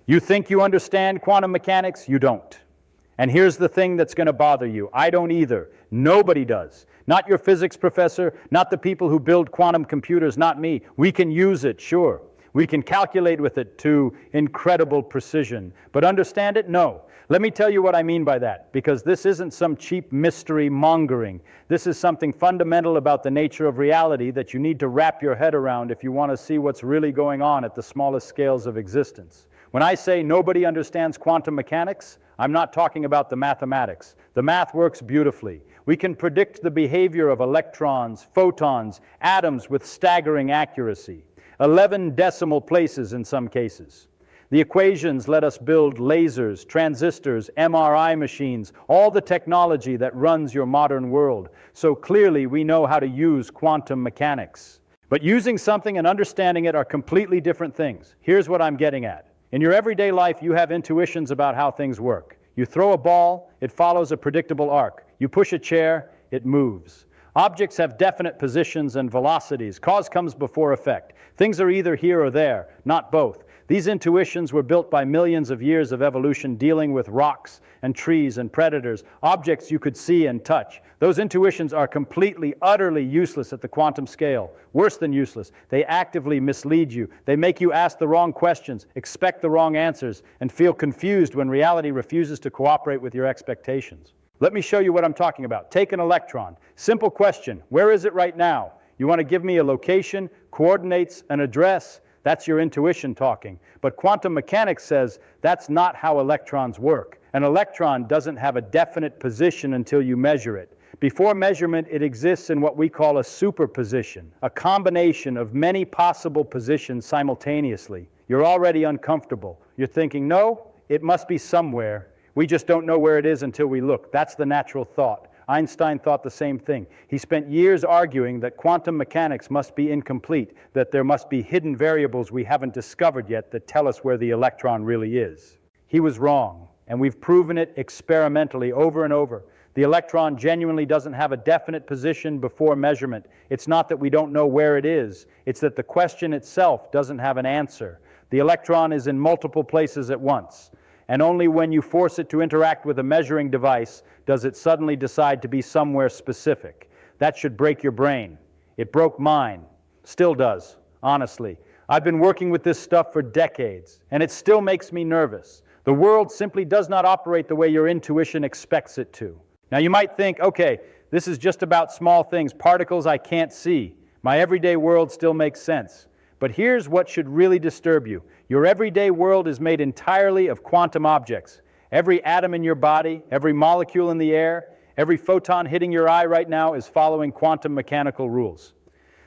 You think you understand quantum mechanics? You don't. And here's the thing that's going to bother you. I don't either. Nobody does. Not your physics professor, not the people who build quantum computers, not me. We can use it, sure. We can calculate with it to incredible precision. But understand it? No. Let me tell you what I mean by that, because this isn't some cheap mystery mongering. This is something fundamental about the nature of reality that you need to wrap your head around if you want to see what's really going on at the smallest scales of existence. When I say nobody understands quantum mechanics, I'm not talking about the mathematics. The math works beautifully. We can predict the behavior of electrons, photons, atoms with staggering accuracy, 11 decimal places in some cases. The equations let us build lasers, transistors, MRI machines, all the technology that runs your modern world. So clearly we know how to use quantum mechanics. But using something and understanding it are completely different things. Here's what I'm getting at. In your everyday life, you have intuitions about how things work. You throw a ball, it follows a predictable arc. You push a chair, it moves. Objects have definite positions and velocities. Cause comes before effect. Things are either here or there, not both. These intuitions were built by millions of years of evolution dealing with rocks and trees and predators, objects you could see and touch. Those intuitions are completely, utterly useless at the quantum scale. Worse than useless. They actively mislead you. They make you ask the wrong questions, expect the wrong answers, and feel confused when reality refuses to cooperate with your expectations. Let me show you what I'm talking about. Take an electron. Simple question. Where is it right now? You want to give me a location, coordinates, an address? That's your intuition talking. But quantum mechanics says that's not how electrons work. An electron doesn't have a definite position until you measure it. Before measurement, it exists in what we call a superposition, a combination of many possible positions simultaneously. You're already uncomfortable. You're thinking, no, it must be somewhere. We just don't know where it is until we look. That's the natural thought. Einstein thought the same thing. He spent years arguing that quantum mechanics must be incomplete, that there must be hidden variables we haven't discovered yet that tell us where the electron really is. He was wrong, and we've proven it experimentally over and over. The electron genuinely doesn't have a definite position before measurement. It's not that we don't know where it is. It's that the question itself doesn't have an answer. The electron is in multiple places at once. And only when you force it to interact with a measuring device does it suddenly decide to be somewhere specific. That should break your brain. It broke mine. Still does, honestly. I've been working with this stuff for decades, and it still makes me nervous. The world simply does not operate the way your intuition expects it to. Now you might think, okay, this is just about small things, particles I can't see. My everyday world still makes sense. But here's what should really disturb you. Your everyday world is made entirely of quantum objects. Every atom in your body, every molecule in the air, every photon hitting your eye right now is following quantum mechanical rules.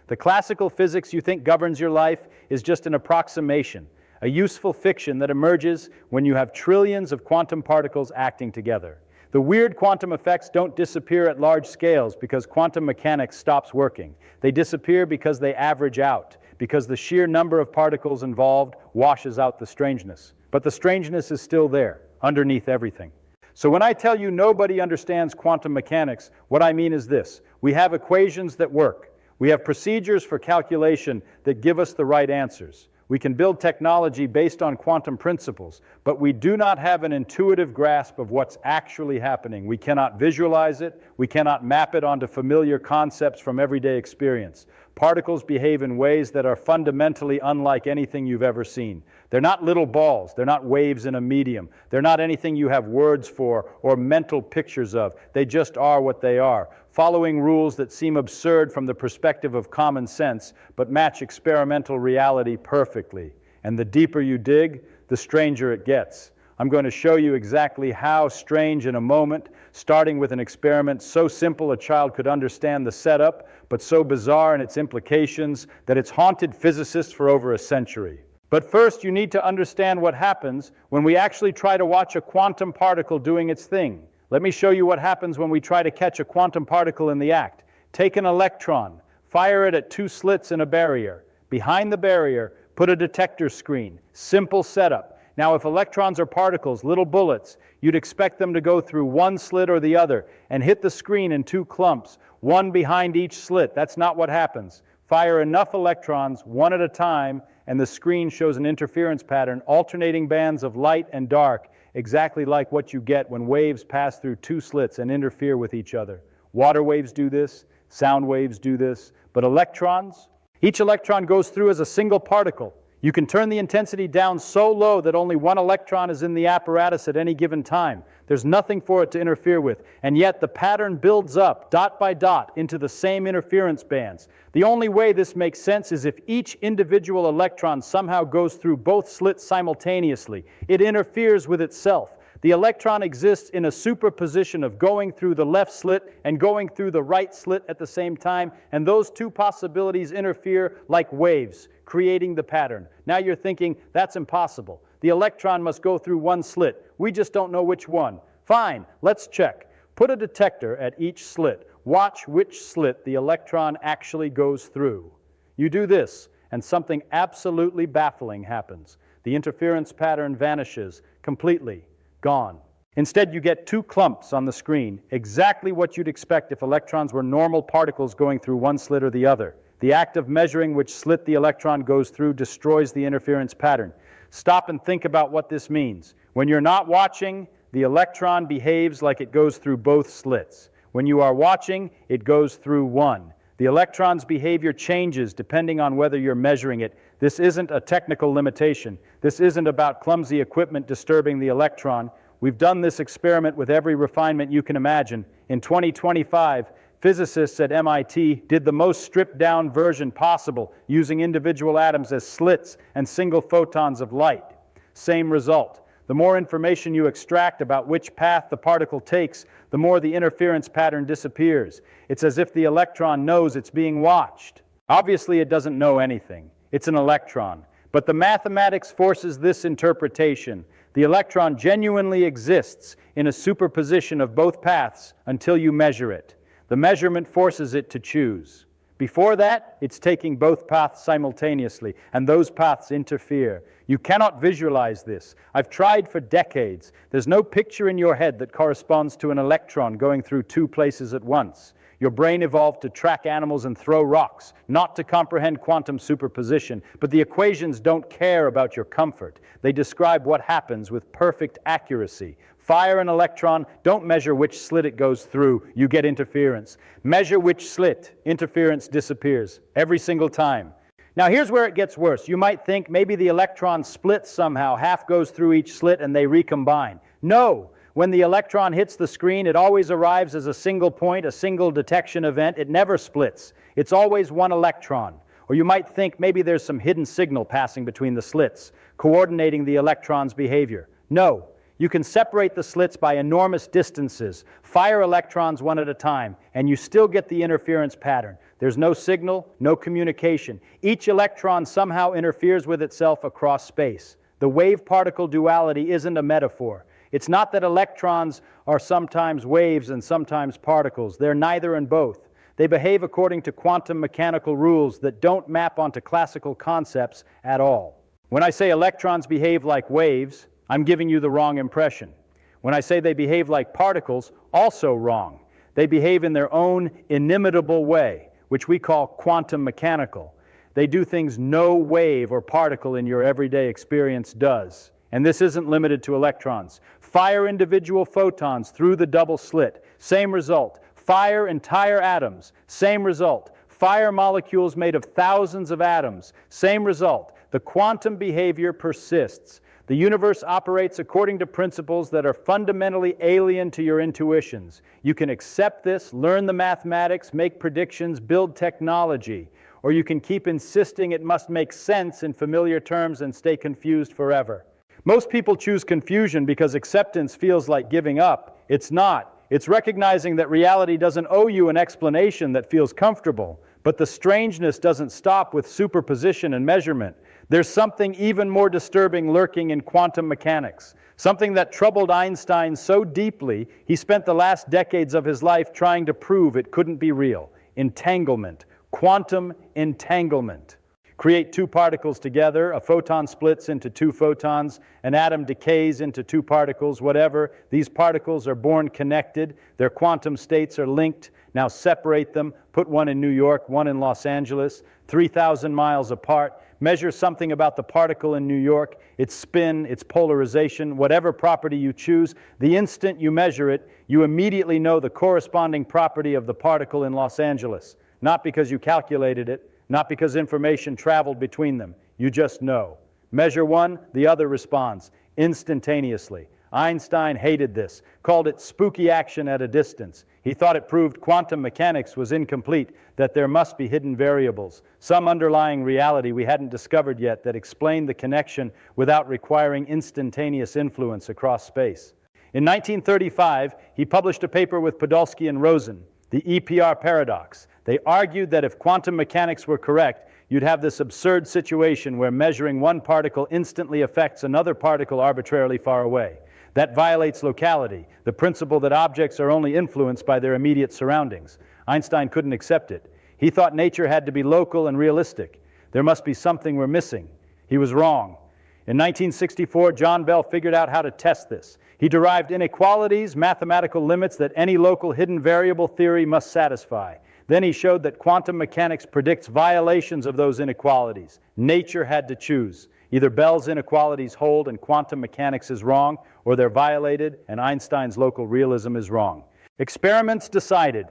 The classical physics you think governs your life is just an approximation, a useful fiction that emerges when you have trillions of quantum particles acting together. The weird quantum effects don't disappear at large scales because quantum mechanics stops working. They disappear because they average out, because the sheer number of particles involved washes out the strangeness. But the strangeness is still there, underneath everything. So when I tell you nobody understands quantum mechanics, what I mean is this. We have equations that work. We have procedures for calculation that give us the right answers. We can build technology based on quantum principles, but we do not have an intuitive grasp of what's actually happening. We cannot visualize it. We cannot map it onto familiar concepts from everyday experience. Particles behave in ways that are fundamentally unlike anything you've ever seen. They're not little balls. They're not waves in a medium. They're not anything you have words for or mental pictures of. They just are what they are, following rules that seem absurd from the perspective of common sense, but match experimental reality perfectly. And the deeper you dig, the stranger it gets. I'm going to show you exactly how strange in a moment, starting with an experiment so simple a child could understand the setup, but so bizarre in its implications that it's haunted physicists for over a century. But first, you need to understand what happens when we actually try to watch a quantum particle doing its thing. Let me show you what happens when we try to catch a quantum particle in the act. Take an electron, fire it at two slits in a barrier. Behind the barrier, put a detector screen. Simple setup. Now, if electrons are particles, little bullets, you'd expect them to go through one slit or the other and hit the screen in two clumps, one behind each slit. That's not what happens. Fire enough electrons, one at a time, and the screen shows an interference pattern, alternating bands of light and dark, exactly like what you get when waves pass through two slits and interfere with each other. Water waves do this, sound waves do this, but electrons, each electron goes through as a single particle. You can turn the intensity down so low that only one electron is in the apparatus at any given time. There's nothing for it to interfere with, and yet the pattern builds up, dot by dot, into the same interference bands. The only way this makes sense is if each individual electron somehow goes through both slits simultaneously. It interferes with itself. The electron exists in a superposition of going through the left slit and going through the right slit at the same time, and those two possibilities interfere like waves, creating the pattern. Now you're thinking, that's impossible. The electron must go through one slit. We just don't know which one. Fine, let's check. Put a detector at each slit. Watch which slit the electron actually goes through. You do this, and something absolutely baffling happens. The interference pattern vanishes completely. Gone. Instead, you get two clumps on the screen, exactly what you'd expect if electrons were normal particles going through one slit or the other. The act of measuring which slit the electron goes through destroys the interference pattern. Stop and think about what this means. When you're not watching, the electron behaves like it goes through both slits. When you are watching, it goes through one. The electron's behavior changes depending on whether you're measuring it. This isn't a technical limitation. This isn't about clumsy equipment disturbing the electron. We've done this experiment with every refinement you can imagine. In 2025, physicists at MIT did the most stripped-down version possible, using individual atoms as slits and single photons of light. Same result. The more information you extract about which path the particle takes, the more the interference pattern disappears. It's as if the electron knows it's being watched. Obviously, it doesn't know anything. It's an electron. But the mathematics forces this interpretation. The electron genuinely exists in a superposition of both paths until you measure it. The measurement forces it to choose. Before that, it's taking both paths simultaneously, and those paths interfere. You cannot visualize this. I've tried for decades. There's no picture in your head that corresponds to an electron going through two places at once. Your brain evolved to track animals and throw rocks, not to comprehend quantum superposition, but the equations don't care about your comfort. They describe what happens with perfect accuracy. Fire an electron, don't measure which slit it goes through, you get interference. Measure which slit, interference disappears, every single time. Now here's where it gets worse. You might think maybe the electron splits somehow, half goes through each slit and they recombine. No! When the electron hits the screen, it always arrives as a single point, a single detection event. It never splits. It's always one electron. Or you might think maybe there's some hidden signal passing between the slits, coordinating the electron's behavior. No. You can separate the slits by enormous distances, fire electrons one at a time, and you still get the interference pattern. There's no signal, no communication. Each electron somehow interferes with itself across space. The wave-particle duality isn't a metaphor. It's not that electrons are sometimes waves and sometimes particles. They're neither and both. They behave according to quantum mechanical rules that don't map onto classical concepts at all. When I say electrons behave like waves, I'm giving you the wrong impression. When I say they behave like particles, also wrong. They behave in their own inimitable way, which we call quantum mechanical. They do things no wave or particle in your everyday experience does. And this isn't limited to electrons. Fire individual photons through the double slit. Same result. Fire entire atoms. Same result. Fire molecules made of thousands of atoms. Same result. The quantum behavior persists. The universe operates according to principles that are fundamentally alien to your intuitions. You can accept this, learn the mathematics, make predictions, build technology, or you can keep insisting it must make sense in familiar terms and stay confused forever. Most people choose confusion because acceptance feels like giving up. It's not. It's recognizing that reality doesn't owe you an explanation that feels comfortable. But the strangeness doesn't stop with superposition and measurement. There's something even more disturbing lurking in quantum mechanics, something that troubled Einstein so deeply he spent the last decades of his life trying to prove it couldn't be real. Entanglement. Quantum entanglement. Create two particles together, a photon splits into two photons, an atom decays into two particles, whatever. These particles are born connected, their quantum states are linked. Now separate them, put one in New York, one in Los Angeles, 3,000 miles apart. Measure something about the particle in New York, its spin, its polarization, whatever property you choose. The instant you measure it, you immediately know the corresponding property of the particle in Los Angeles. Not because you calculated it, not because information traveled between them. You just know. Measure one, the other responds instantaneously. Einstein hated this, called it spooky action at a distance. He thought it proved quantum mechanics was incomplete, that there must be hidden variables, some underlying reality we hadn't discovered yet that explained the connection without requiring instantaneous influence across space. In 1935, he published a paper with Podolsky and Rosen, the EPR paradox. They argued that if quantum mechanics were correct, you'd have this absurd situation where measuring one particle instantly affects another particle arbitrarily far away. That violates locality, the principle that objects are only influenced by their immediate surroundings. Einstein couldn't accept it. He thought nature had to be local and realistic. There must be something we're missing. He was wrong. In 1964, John Bell figured out how to test this. He derived inequalities, mathematical limits that any local hidden variable theory must satisfy. Then he showed that quantum mechanics predicts violations of those inequalities. Nature had to choose. Either Bell's inequalities hold and quantum mechanics is wrong, or they're violated and Einstein's local realism is wrong. Experiments decided.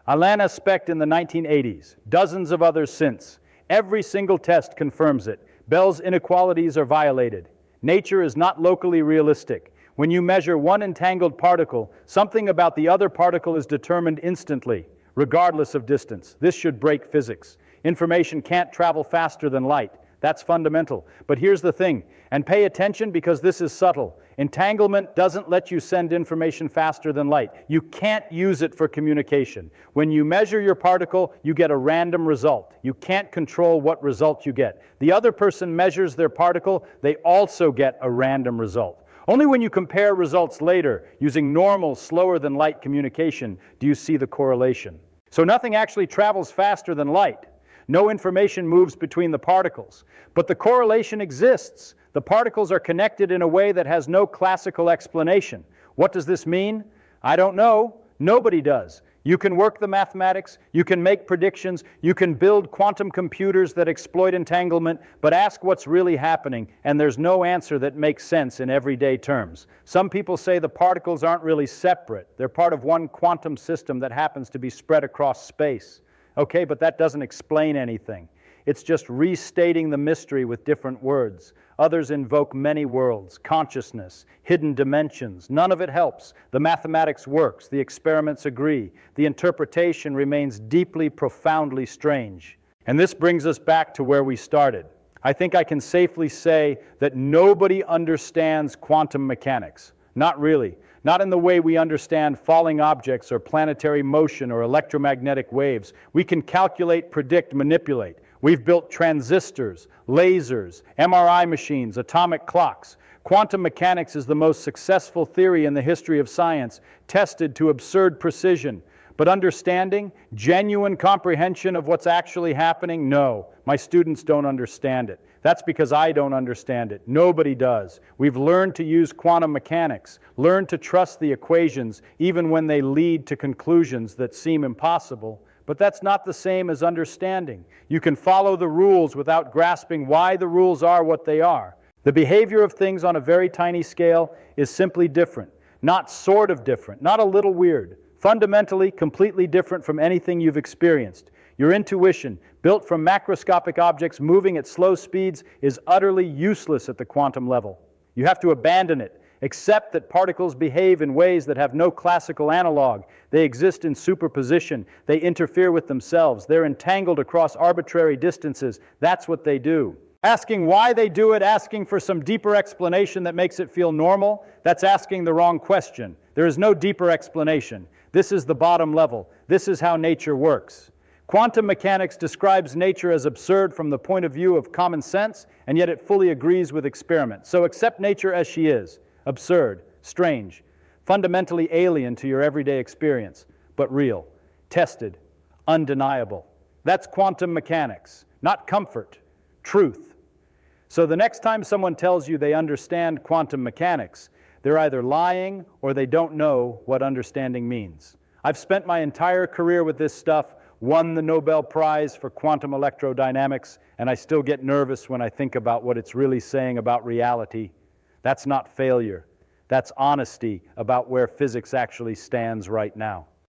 Alana Specht in the 1980s, dozens of others since. Every single test confirms it. Bell's inequalities are violated. Nature is not locally realistic. When you measure one entangled particle, something about the other particle is determined instantly, regardless of distance. This should break physics. Information can't travel faster than light. That's fundamental. But here's the thing, and pay attention because this is subtle. Entanglement doesn't let you send information faster than light. You can't use it for communication. When you measure your particle, you get a random result. You can't control what result you get. The other person measures their particle, they also get a random result. Only when you compare results later, using normal, slower than light communication, do you see the correlation. So nothing actually travels faster than light. No information moves between the particles. But the correlation exists. The particles are connected in a way that has no classical explanation. What does this mean? I don't know. Nobody does. You can work the mathematics, you can make predictions, you can build quantum computers that exploit entanglement, but ask what's really happening, and there's no answer that makes sense in everyday terms. Some people say the particles aren't really separate. They're part of one quantum system that happens to be spread across space. Okay, but that doesn't explain anything. It's just restating the mystery with different words. Others invoke many worlds, consciousness, hidden dimensions. None of it helps. The mathematics works. The experiments agree. The interpretation remains deeply, profoundly strange. And this brings us back to where we started. I think I can safely say that nobody understands quantum mechanics. Not really. Not in the way we understand falling objects or planetary motion or electromagnetic waves. We can calculate, predict, manipulate. We've built transistors, lasers, MRI machines, atomic clocks. Quantum mechanics is the most successful theory in the history of science, tested to absurd precision. But understanding, genuine comprehension of what's actually happening, no. My students don't understand it. That's because I don't understand it. Nobody does. We've learned to use quantum mechanics, learned to trust the equations, even when they lead to conclusions that seem impossible. But that's not the same as understanding. You can follow the rules without grasping why the rules are what they are. The behavior of things on a very tiny scale is simply different, not sort of different, not a little weird. Fundamentally, completely different from anything you've experienced. Your intuition, built from macroscopic objects moving at slow speeds, is utterly useless at the quantum level. You have to abandon it. Accept that particles behave in ways that have no classical analog. They exist in superposition. They interfere with themselves. They're entangled across arbitrary distances. That's what they do. Asking why they do it, asking for some deeper explanation that makes it feel normal, that's asking the wrong question. There is no deeper explanation. This is the bottom level. This is how nature works. Quantum mechanics describes nature as absurd from the point of view of common sense, and yet it fully agrees with experiment. So accept nature as she is. Absurd, strange, fundamentally alien to your everyday experience, but real, tested, undeniable. That's quantum mechanics, not comfort, truth. So the next time someone tells you they understand quantum mechanics, they're either lying or they don't know what understanding means. I've spent my entire career with this stuff, won the Nobel Prize for quantum electrodynamics, and I still get nervous when I think about what it's really saying about reality. That's not failure. That's honesty about where physics actually stands right now.